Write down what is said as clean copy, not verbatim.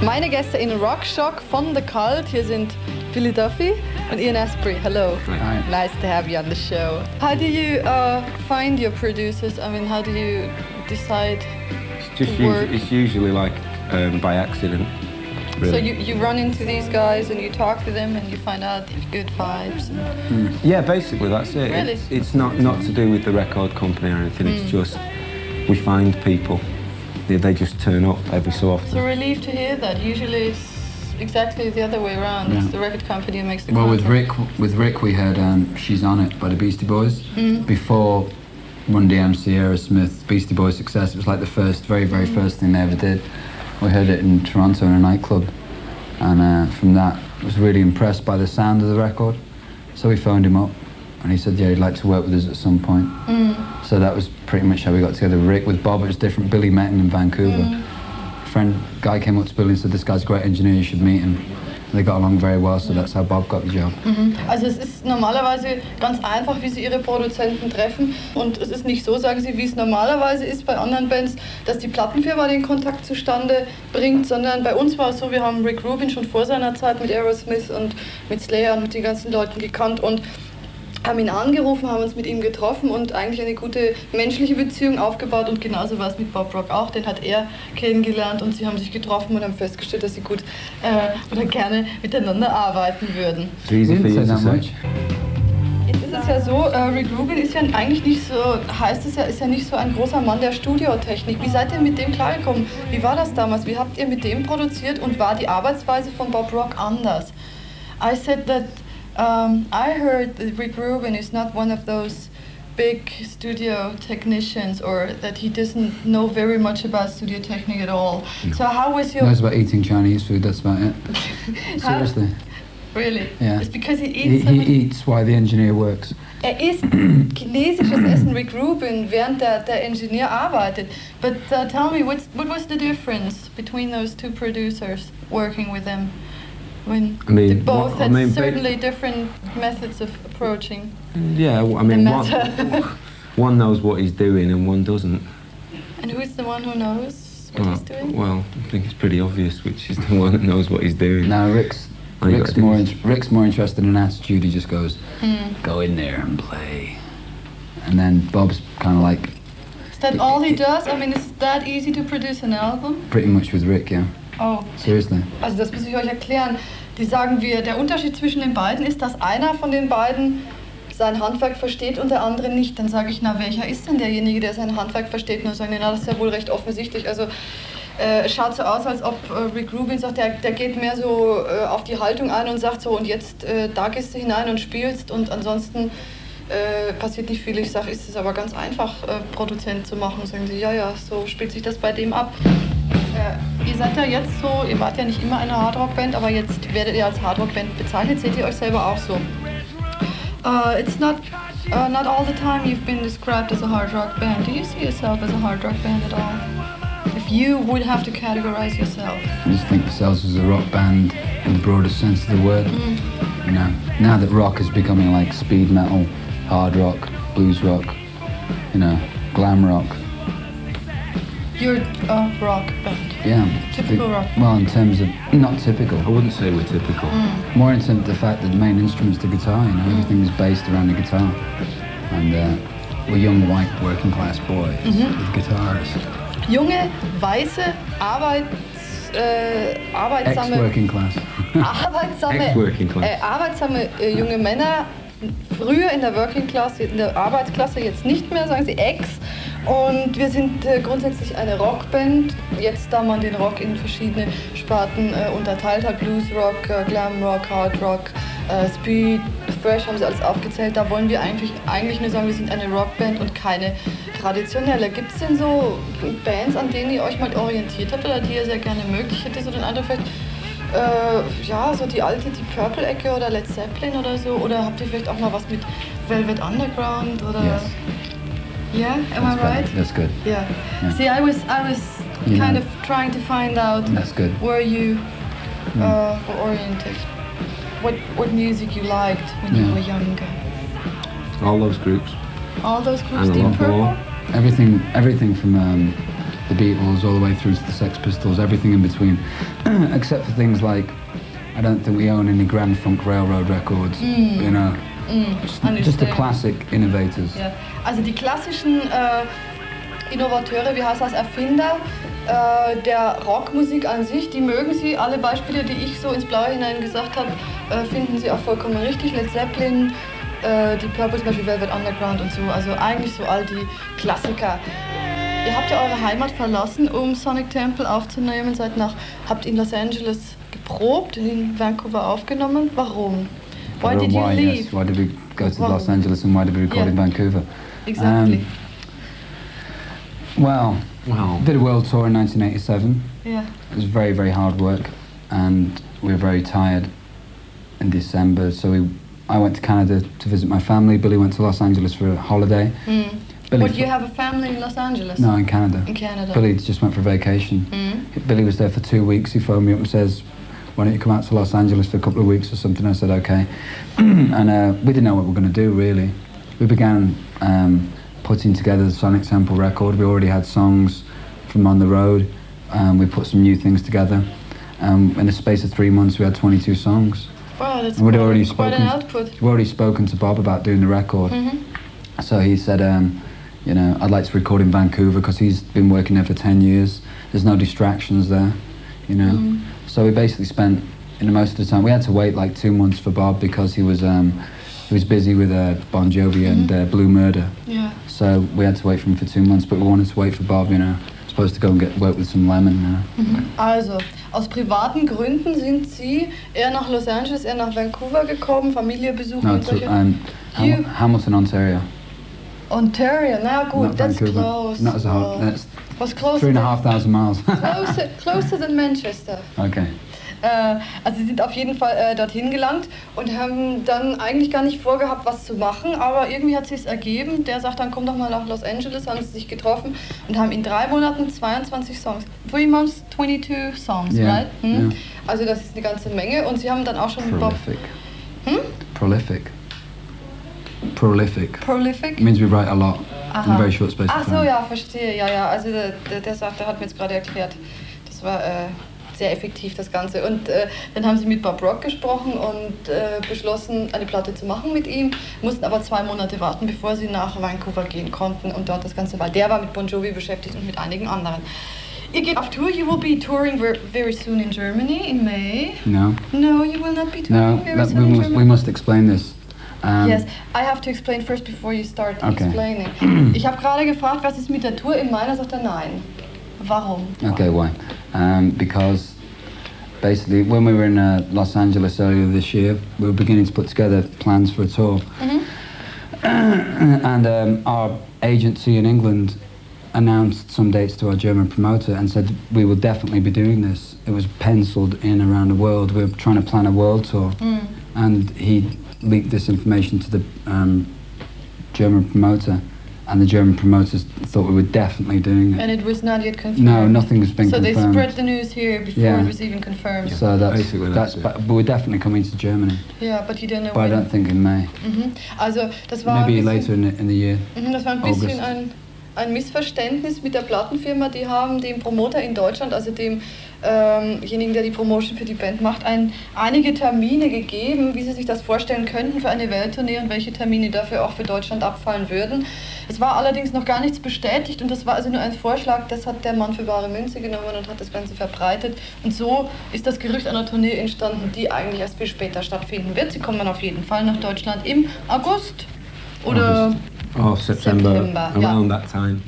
Meine Gäste in Rockshock von The Cult. Hier sind Billy Duffy and Ian Asprey. Hello. Hi. Nice to have you on the show. How do you find your producers? I mean, how do you decide to work? It's usually like by accident. Really. So you run into these guys and you talk to them and you find out good vibes? Yeah, basically that's it. Really? It's not to do with the record company or anything, it's just we find people. They just turn up every so often. It's a relief to hear that. Usually it's exactly the other way around. Yeah. It's the record company who makes the Well, content. with Rick we heard She's On It by the Beastie Boys. Before Run DMC, Aerosmith, Beastie Boys success, it was like the very first thing they ever did. We heard it in Toronto in a nightclub, and from that I was really impressed by the sound of the record. So we phoned him up and he said, yeah, he'd like to work with us at some point. So that was pretty much how we got together. Rick with Bob, it was different. Billy met him in Vancouver. Guy came up to Billy and said, this guy's a great engineer, you should meet him. They got along very well, so that's how Bob got the job. Also es ist normalerweise ganz einfach, wie Sie Ihre Produzenten treffen, und es ist nicht so, sagen Sie, wie es normalerweise ist bei anderen Bands, dass die Plattenfirma den Kontakt zustande bringt, sondern bei uns war es so, wir haben Rick Rubin schon vor seiner Zeit mit Aerosmith und mit Slayer und mit den ganzen Leuten gekannt und haben ihn angerufen, haben uns mit ihm getroffen und eigentlich eine gute menschliche Beziehung aufgebaut, und genauso war es mit Bob Rock auch. Den hat er kennengelernt und sie haben sich getroffen und haben festgestellt, dass sie gut oder gerne miteinander arbeiten würden. It's easy for you to say. Jetzt ist es ja so, Rick Rubin ist ja eigentlich nicht so, heißt es ja, ist ja nicht so ein großer Mann der Studiotechnik. Wie seid ihr mit dem klargekommen? Wie war das damals? Wie habt ihr mit dem produziert und war die Arbeitsweise von Bob Rock anders? I said that I heard that Rick Rubin is not one of those big studio technicians, or that he doesn't know very much about studio technique at all. No. So how was your... He knows about eating Chinese food, that's about it. Seriously. Really? Yeah. It's because he eats... He eats while the engineer works. Isst chinesisches Essen, Rick Rubin, während der Ingenieur arbeitet. But tell me, what was the difference between those two producers working with them? When they both had certainly different methods of approaching. Yeah, I mean, one knows what he's doing and one doesn't. And who's the one who knows what he's doing? Well, I think it's pretty obvious which is the one that knows what he's doing. No, Rick's more interested in attitude. He just goes, go in there and play. And then Bob's kind of like... Is that all he does? I mean, is it that easy to produce an album? Pretty much with Rick, yeah. Oh. Seriously. Also das muss ich euch erklären. Die sagen wir, der Unterschied zwischen den beiden ist, dass einer von den beiden sein Handwerk versteht und der andere nicht. Dann sage ich, na, welcher ist denn derjenige, der sein Handwerk versteht? Und dann sagen die, na, das ist ja wohl recht offensichtlich. Also es schaut so aus, als ob Rick Rubin sagt, der geht mehr so auf die Haltung ein und sagt so, und jetzt da gehst du hinein und spielst, und ansonsten passiert nicht viel. Ich sage, ist es aber ganz einfach, Produzent zu machen. Sagen sie, ja, so spielt sich das bei dem ab. Ihr seid ja jetzt so, ihr wart ja nicht immer eine Hardrock-Band, aber jetzt werdet ihr als Hardrock-Band bezeichnet. Seht ihr euch selber auch so? It's not all the time you've been described as a hard rock band. Do you see yourself as a hard rock band at all? If you would have to categorize yourself. I just think ourselves as a rock band in the broadest sense of the word. You know, now that rock is becoming like speed metal, hard rock, blues rock, you know, glam rock. You're a rock band. Yeah. Typical rock. Well, in terms of, not typical. I wouldn't say we're typical. More in terms of the fact that the main instrument's the guitar, you know, everything's based around the guitar. And we're young, white, working class boys with guitars. Junge, weiße, arbeitsame... Ex-working class. Arbeitsame junge Männer, früher in der Working Class, in der Arbeitsklasse, jetzt nicht mehr, sagen sie Ex. Und wir sind grundsätzlich eine Rockband, jetzt da man den Rock in verschiedene Sparten unterteilt hat, Blues Rock, Glam Rock, Hard Rock, Speed, Thrash, haben sie alles aufgezählt. Da wollen wir eigentlich nur sagen, wir sind eine Rockband und keine traditionelle. Gibt es denn so Bands, an denen ihr euch mal orientiert habt oder die ihr sehr gerne mögt? Ich hätte so den Eindruck, vielleicht ja, so die alte Deep Purple-Ecke oder Led Zeppelin oder so, oder habt ihr vielleicht auch mal was mit Velvet Underground oder... Yes. Yeah, am I right? That's good. Yeah. See, I was kind of trying to find out where you were oriented. What music you liked when you were younger. All those groups. All those groups, And Deep Purple? Everything from the Beatles all the way through to the Sex Pistols, everything in between, except for things like, I don't think we own any Grand Funk Railroad records, you know, just the classic innovators. Ja. Also die klassischen Innovateure, wie heißt das, Erfinder der Rockmusik an sich, die mögen Sie. Alle Beispiele, die ich so ins Blaue hinein gesagt habe, finden Sie auch vollkommen richtig. Led Zeppelin, die Purple, zum Beispiel Velvet Underground und so. Also eigentlich so all die Klassiker. Ihr habt ja eure Heimat verlassen, um Sonic Temple aufzunehmen. Habt in Los Angeles geprobt, in Vancouver aufgenommen. Warum? Why did you leave? Yes. Why did we go to Los Angeles and why did we record in Vancouver? Exactly. Wow. Did a world tour in 1987. Yeah. It was very, very hard work, and we were very tired in December. So I went to Canada to visit my family. Billy went to Los Angeles for a holiday. But you have a family in Los Angeles? No, in Canada. In Canada. Billy just went for vacation. Billy was there for 2 weeks. He phoned me up and says, "Why don't you come out to Los Angeles for a couple of weeks or something?" I said, "Okay." And we didn't know what we were going to do, really. We began putting together the Sonic Temple record. We already had songs from On the Road. We put some new things together. In the space of 3 months, we had 22 songs. Wow, that's quite an output. We'd already spoken to Bob about doing the record. So he said, you know, I'd like to record in Vancouver because he's been working there for 10 years. There's no distractions there, you know. So we basically spent, most of the time, we had to wait like 2 months for Bob because he was busy with Bon Jovi and Blue Murder. Yeah. So we had to wait for him for 2 months, but we wanted to wait for Bob, you know. Supposed to go and work with some Lemon, you know. Also, aus privaten Gründen sind Sie eher nach Los Angeles, eher nach Vancouver gekommen, Familie besuchen No, und to solche... Hamilton, Ontario. Ontario, na gut, Not that's Vancouver. close. Not as hard. That's Was closer? 3,500 miles. Closer than Manchester. Okay. Also sie sind auf jeden Fall dorthin gelangt und haben dann eigentlich gar nicht vorgehabt, was zu machen, aber irgendwie hat es sich ergeben. Der sagt dann, komm doch mal nach Los Angeles, haben sie sich getroffen und haben in 3 Monaten 22 Songs. 3 months, 22 songs, right? Yeah. Also das ist eine ganze Menge und sie haben dann auch schon mit Bob... Prolific. Prolific. Prolific? It means we write a lot in a very short space of Ach time. so, ja, verstehe. Ja, also der hat mir jetzt gerade erklärt, das war sehr effektiv, das Ganze. Und dann haben sie mit Bob Rock gesprochen und beschlossen, eine Platte zu machen mit ihm, mussten aber 2 Monate warten, bevor sie nach Vancouver gehen konnten und dort das Ganze war. Der war mit Bon Jovi beschäftigt und mit einigen anderen. Ihr geht auf Tour, you will be touring very soon in Germany, in May. No. No, you will not be touring very soon in Germany. We must explain this. Yes, I have to explain first before you start explaining. Ich habe gerade gefragt, was ist mit der Tour? In meiner sagt er nein. Warum? Okay, why? Because basically when we were in Los Angeles earlier this year, we were beginning to put together plans for a tour. And our agency in England announced some dates to our German promoter and said we will definitely be doing this. It was penciled in around the world. We were trying to plan a world tour. And he leaked this information to the German promoter, and the German promoters thought we were definitely doing it. And it was not yet confirmed? No, nothing's been confirmed. So confirmed. they spread the news here before it was even confirmed? Yeah. So but we're definitely coming to Germany. Yeah, but you don't know when. But I don't think in May. Also, das war maybe later in the year. Das war ein bisschen ein Missverständnis mit der Plattenfirma. Die haben dem Promoter in Deutschland, also demjenigen, der die Promotion für die Band macht, einige Termine gegeben, wie sie sich das vorstellen könnten für eine Welttournee und welche Termine dafür auch für Deutschland abfallen würden. Es war allerdings noch gar nichts bestätigt und das war also nur ein Vorschlag. Das hat der Mann für bare Münze genommen und hat das Ganze verbreitet. Und so ist das Gerücht einer Tournee entstanden, die eigentlich erst viel später stattfinden wird. Sie kommen dann auf jeden Fall nach Deutschland im August oder... September, around that time.